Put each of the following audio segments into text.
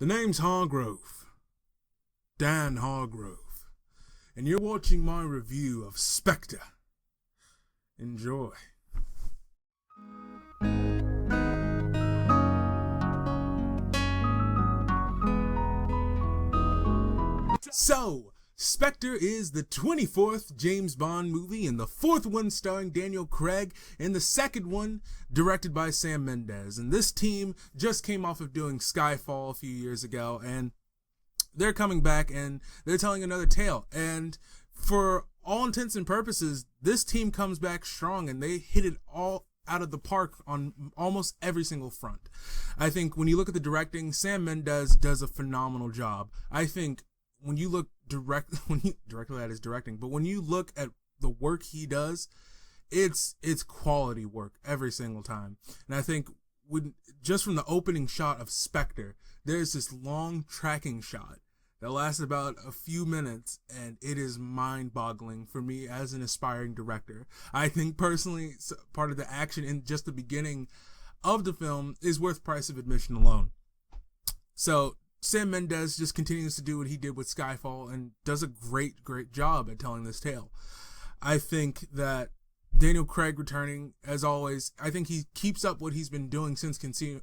The name's Hargrove, Dan Hargrove, and you're watching my review of Spectre. Enjoy. So, Spectre is the 24th James Bond movie and the fourth one starring Daniel Craig and the second one directed by Sam Mendes. And this team just came off of doing Skyfall a few years ago, and they're coming back and they're telling another tale. And for all intents and purposes, this team comes back strong and they hit it all out of the park on almost every single front. I think when you look at the directing, Sam Mendes does a phenomenal job. I think when you look directly at his directing, but when you look at the work he does, it's quality work every single time. And I think just from the opening shot of Spectre, there's this long tracking shot that lasts about a few minutes, and it is mind-boggling for me as an aspiring director. I think personally, part of the action in just the beginning of the film is worth price of admission alone. So Sam Mendes just continues to do what he did with Skyfall and does a great job at telling this tale. I think that Daniel Craig returning, as always, I think he keeps up what he's been doing since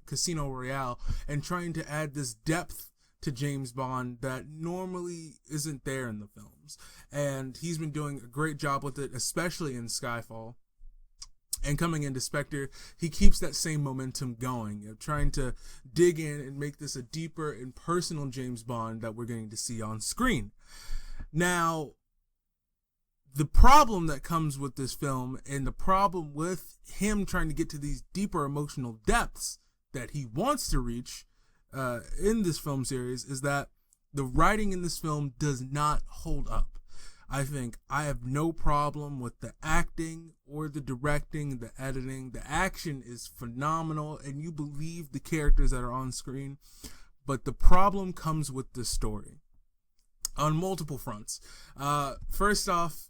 Casino Royale and trying to add this depth to James Bond that normally isn't there in the films. And he's been doing a great job with it, especially in Skyfall. And coming into Spectre, he keeps that same momentum going, trying to dig in and make this a deeper and personal James Bond that we're getting to see on screen. Now, the problem that comes with this film, and the problem with him trying to get to these deeper emotional depths that he wants to reach in this film series, is that the writing in this film does not hold up. I think I have no problem with the acting or the directing, the editing. The action is phenomenal and you believe the characters that are on screen. But the problem comes with the story on multiple fronts. First off,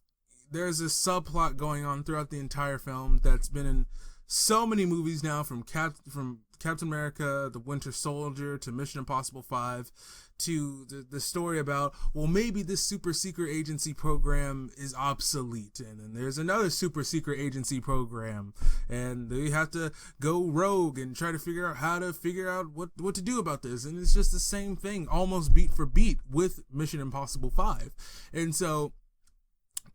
there's a subplot going on throughout the entire film that's been in so many movies now, from Captain America, The Winter Soldier, to Mission Impossible 5, to the story about, well, maybe this super secret agency program is obsolete, and then there's another super secret agency program, and they have to go rogue and try to figure out what to do about this. And it's just the same thing, almost beat for beat, with Mission Impossible 5. And so,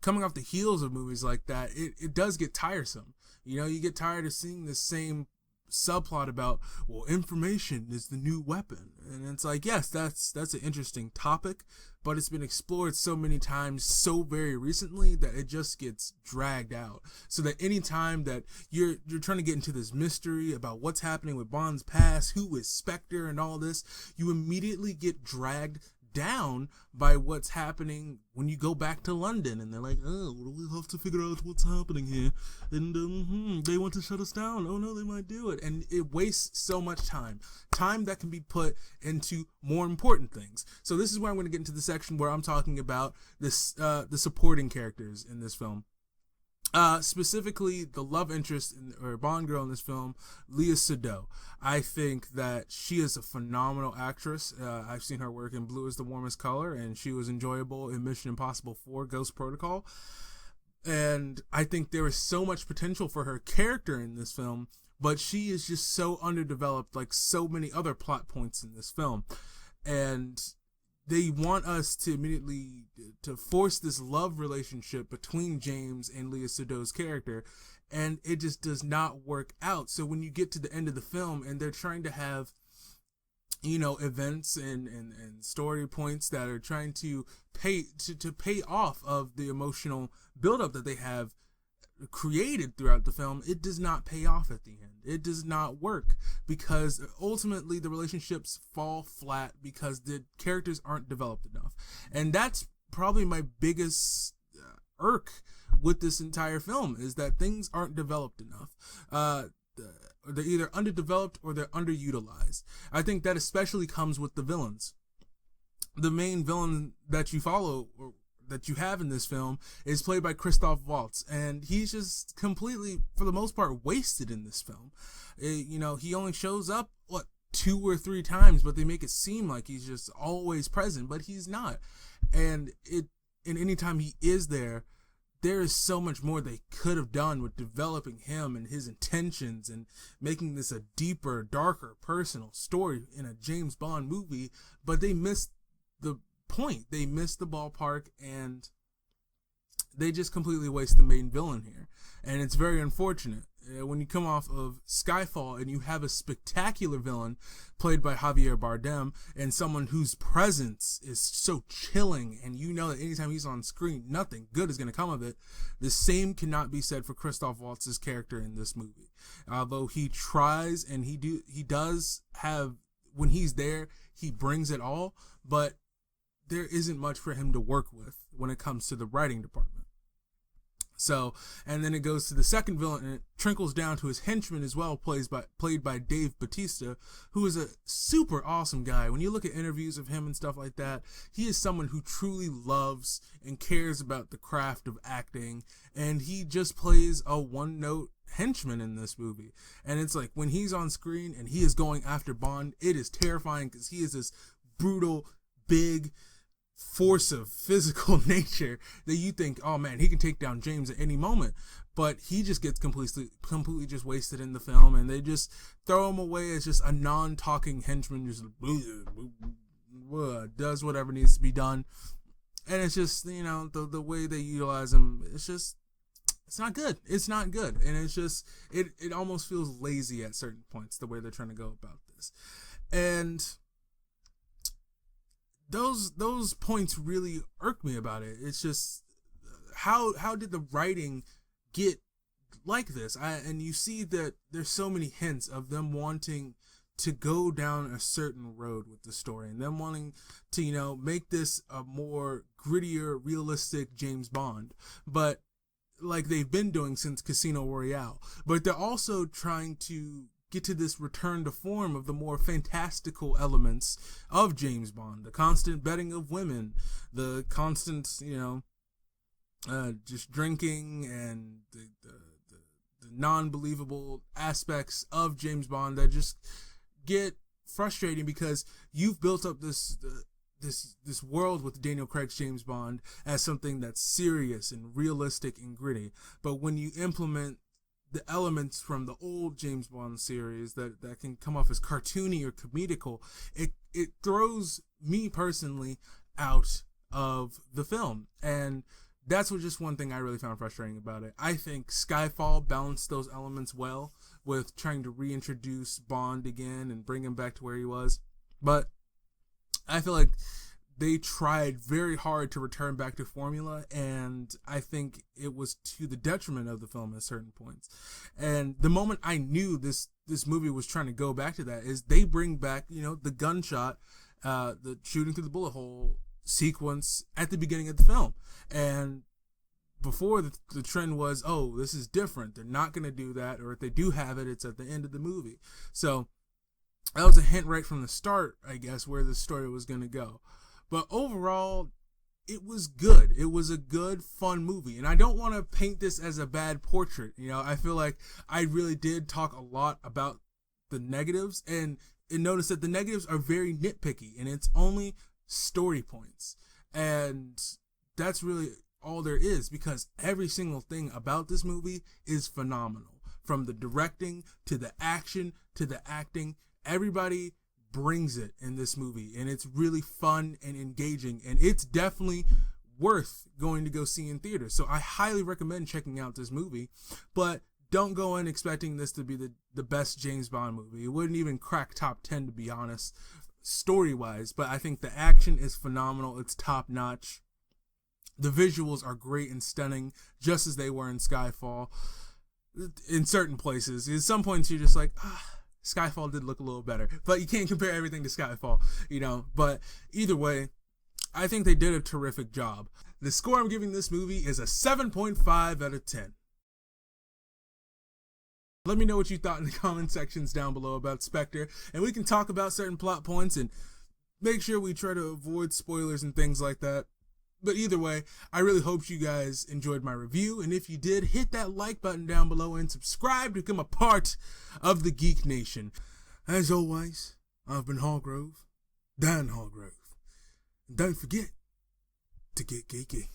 coming off the heels of movies like that, it does get tiresome. You know, you get tired of seeing the same subplot about, well, information is the new weapon. And it's like, yes, that's an interesting topic, but it's been explored so many times so very recently that it just gets dragged out. So that any time that you're trying to get into this mystery about what's happening with Bond's past, who is Spectre and all this, you immediately get dragged down by what's happening when you go back to London, and they're like, oh, we have to figure out what's happening here, and they want to shut us down. Oh no, they might do it. And it wastes so much time that can be put into more important things. So this is where I'm going to get into the section where I'm talking about this the supporting characters in this film. Specifically, the love interest or Bond girl in this film, Léa Seydoux. I think that she is a phenomenal actress. I've seen her work in Blue is the Warmest Color, and she was enjoyable in Mission Impossible 4 Ghost Protocol. And I think there is so much potential for her character in this film, but she is just so underdeveloped, like so many other plot points in this film. And they want us to immediately to force this love relationship between James and Léa Seydoux's character, and it just does not work out. So when you get to the end of the film and they're trying to have, you know, events and story points that are trying to pay off of the emotional buildup that they have created throughout the film, it does not pay off at the end. It does not work because ultimately the relationships fall flat because the characters aren't developed enough. And that's probably my biggest irk with this entire film, is that things aren't developed enough. They're either underdeveloped or they're underutilized. I think that especially comes with the villains. The main villain that you follow, or that you have in this film, is played by Christoph Waltz, and he's just completely, for the most part, wasted in this film. You know, he only shows up 2 or 3 times, but they make it seem like he's just always present, but he's not. And anytime he is there, there is so much more they could have done with developing him and his intentions and making this a deeper, darker, personal story in a James Bond movie, but they missed the point. They missed the ballpark, and they just completely waste the main villain here. And it's very unfortunate. When you come off of Skyfall and you have a spectacular villain played by Javier Bardem and someone whose presence is so chilling, and you know that anytime he's on screen, nothing good is going to come of it, the same cannot be said for Christoph Waltz's character in this movie. Although he tries, and he does have, when he's there, he brings it all, but there isn't much for him to work with when it comes to the writing department. So, and then it goes to the second villain, and it trickles down to his henchman as well, played by Dave Bautista, who is a super awesome guy. When you look at interviews of him and stuff like that, he is someone who truly loves and cares about the craft of acting, and he just plays a one-note henchman in this movie. And it's like, when he's on screen and he is going after Bond, it is terrifying because he is this brutal, big force of physical nature that you think, oh man, he can take down James at any moment, but he just gets completely just wasted in the film, and they just throw him away as just a non-talking henchman, just does whatever needs to be done. And it's just, you know, the way they utilize him, it's not good. It's not good. And it's just, it almost feels lazy at certain points, the way they're trying to go about this. And those points really irk me about it. It's just, how did the writing get like this? And you see that there's so many hints of them wanting to go down a certain road with the story, and them wanting to, you know, make this a more grittier, realistic James Bond, but like they've been doing since Casino Royale. But they're also trying to get to this return to form of the more fantastical elements of James Bond, the constant betting of women, the constant, you know, just drinking, and the non-believable aspects of James Bond that just get frustrating, because you've built up this world with Daniel Craig's James Bond as something that's serious and realistic and gritty, but when you implement the elements from the old James Bond series that can come off as cartoony or comedical, it throws me personally out of the film. And that's just one thing I really found frustrating about it. I think Skyfall balanced those elements well with trying to reintroduce Bond again and bring him back to where he was. But I feel like they tried very hard to return back to formula, and I think it was to the detriment of the film at certain points. And the moment I knew this movie was trying to go back to that is they bring back, you know, the gunshot, the shooting through the bullet hole sequence at the beginning of the film. And before, the trend was, oh, this is different, they're not going to do that, or if they do have it, it's at the end of the movie. So that was a hint right from the start, I guess, where the story was going to go. But overall, it was good. It was a good, fun movie. And I don't want to paint this as a bad portrait. You know, I feel like I really did talk a lot about the negatives. And notice that the negatives are very nitpicky. And it's only story points. And that's really all there is. Because every single thing about this movie is phenomenal. From the directing, to the action, to the acting. Everybody brings it in this movie, and it's really fun and engaging, and it's definitely worth going to go see in theaters. So I highly recommend checking out this movie, but don't go in expecting this to be the best James Bond movie. It wouldn't even crack top 10, to be honest, story-wise, but I think the action is phenomenal. It's top-notch. The visuals are great and stunning, just as they were in Skyfall in certain places. At some points, you're just like, Skyfall did look a little better, but you can't compare everything to Skyfall, you know. But either way, I think they did a terrific job. The score I'm giving this movie is a 7.5 out of 10. Let me know what you thought in the comment sections down below about Spectre, and we can talk about certain plot points and make sure we try to avoid spoilers and things like that. But either way, I really hope you guys enjoyed my review, and if you did, hit that like button down below and subscribe to become a part of the Geek Nation. As always, I've been Hargrove, Dan Hargrove. And don't forget to get geeky.